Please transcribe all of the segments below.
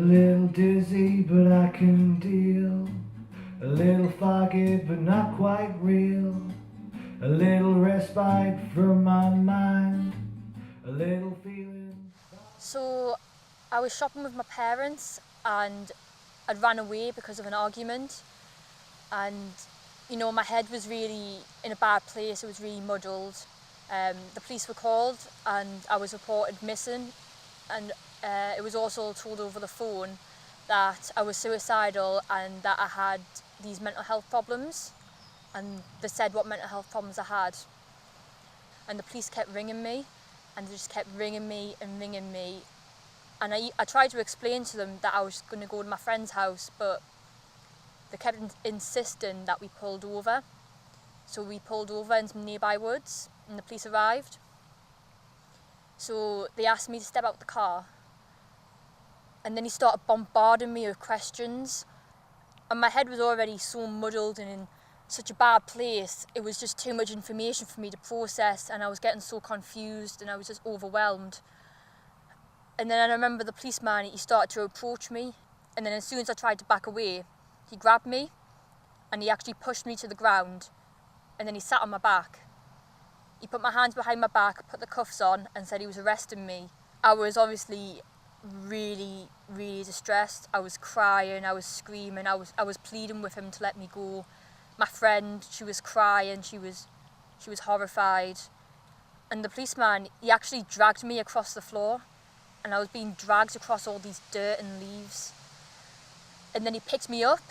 little dizzy, but I can deal. A little foggy, but not quite real. A little respite from my mind. A little feeling. So I was shopping with my parents and I'd ran away because of an argument, and my head was really in a bad place. It was really muddled. The police were called and I was reported missing, and it was also told over the phone that I was suicidal and that I had these mental health problems, and they said what mental health problems I had. And the police kept ringing me, and they just kept ringing me and ringing me. And I tried to explain to them that I was going to go to my friend's house, but they kept insisting that we pulled over. So we pulled over in some nearby woods and the police arrived. So they asked me to step out the car. And then he started bombarding me with questions. And my head was already so muddled and in such a bad place. It was just too much information for me to process, and I was getting so confused and I was just overwhelmed. And then I remember the policeman, he started to approach me, and then as soon as I tried to back away, he grabbed me and he actually pushed me to the ground, and then he sat on my back. He put my hands behind my back, put the cuffs on, and said he was arresting me. I was obviously really, really distressed. I was crying, I was screaming, I was pleading with him to let me go. My friend, she was crying, she was horrified. And the policeman, he actually dragged me across the floor, and I was being dragged across all these dirt and leaves. And then he picked me up,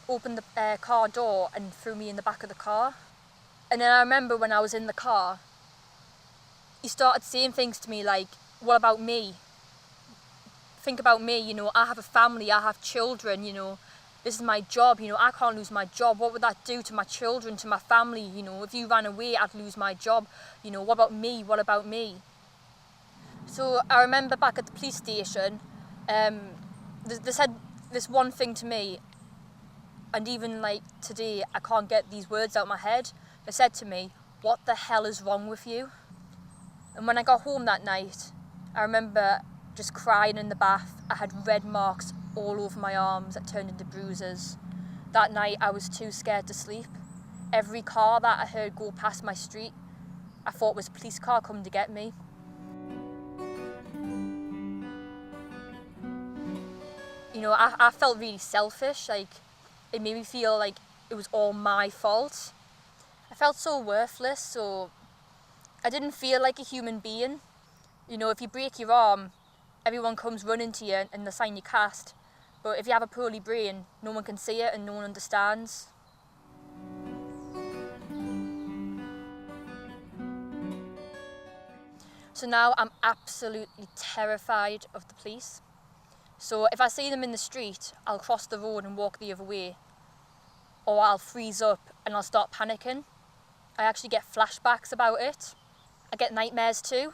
opened the car door and threw me in the back of the car. And then I remember when I was in the car, he started saying things to me like, what about me? Think about me, I have a family, I have children, this is my job, I can't lose my job. What would that do to my children, to my family? If you ran away, I'd lose my job. What about me? What about me? So I remember back at the police station, they said this one thing to me, and even like today, I can't get these words out of my head. They said to me, what the hell is wrong with you? And when I got home that night, I remember just crying in the bath. I had red marks all over my arms that turned into bruises. That night I was too scared to sleep. Every car that I heard go past my street, I thought was a police car coming to get me. I felt really selfish, like it made me feel like it was all my fault. I felt so worthless, so I didn't feel like a human being. If you break your arm, everyone comes running to you and they sign your cast. But if you have a poorly brain, no one can see it and no one understands. So now I'm absolutely terrified of the police. So if I see them in the street, I'll cross the road and walk the other way. Or I'll freeze up and I'll start panicking. I actually get flashbacks about it. I get nightmares too.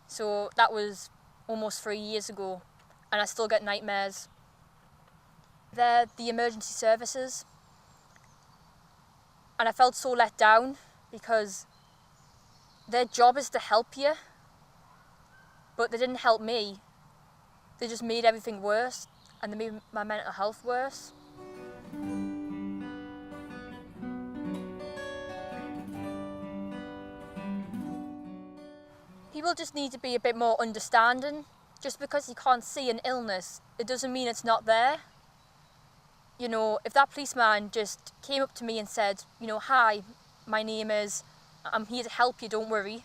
So that was almost 3 years ago, and I still get nightmares. They're the emergency services. And I felt so let down because their job is to help you, but they didn't help me. They just made everything worse, and they made my mental health worse. People just need to be a bit more understanding. Just because you can't see an illness, it doesn't mean it's not there. If that policeman just came up to me and said, hi, my name is, I'm here to help you, don't worry.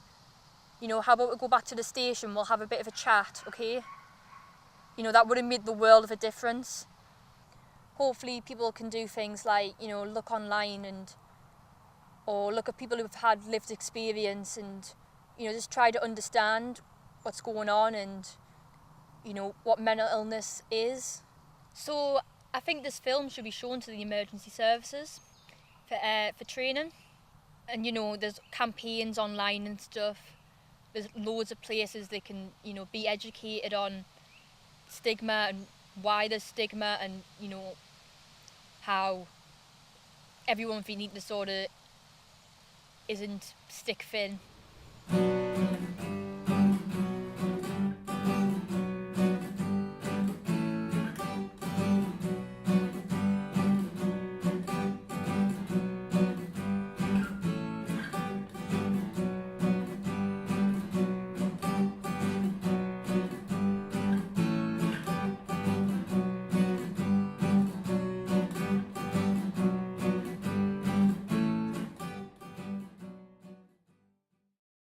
How about we go back to the station, we'll have a bit of a chat, okay? That would have made the world of a difference. Hopefully people can do things like, look online or look at people who've had lived experience and, just try to understand what's going on and, what mental illness is. So I think this film should be shown to the emergency services for training. And, there's campaigns online and stuff. There's loads of places they can, be educated on stigma and why there's stigma and, how everyone with an eating disorder isn't stick thin.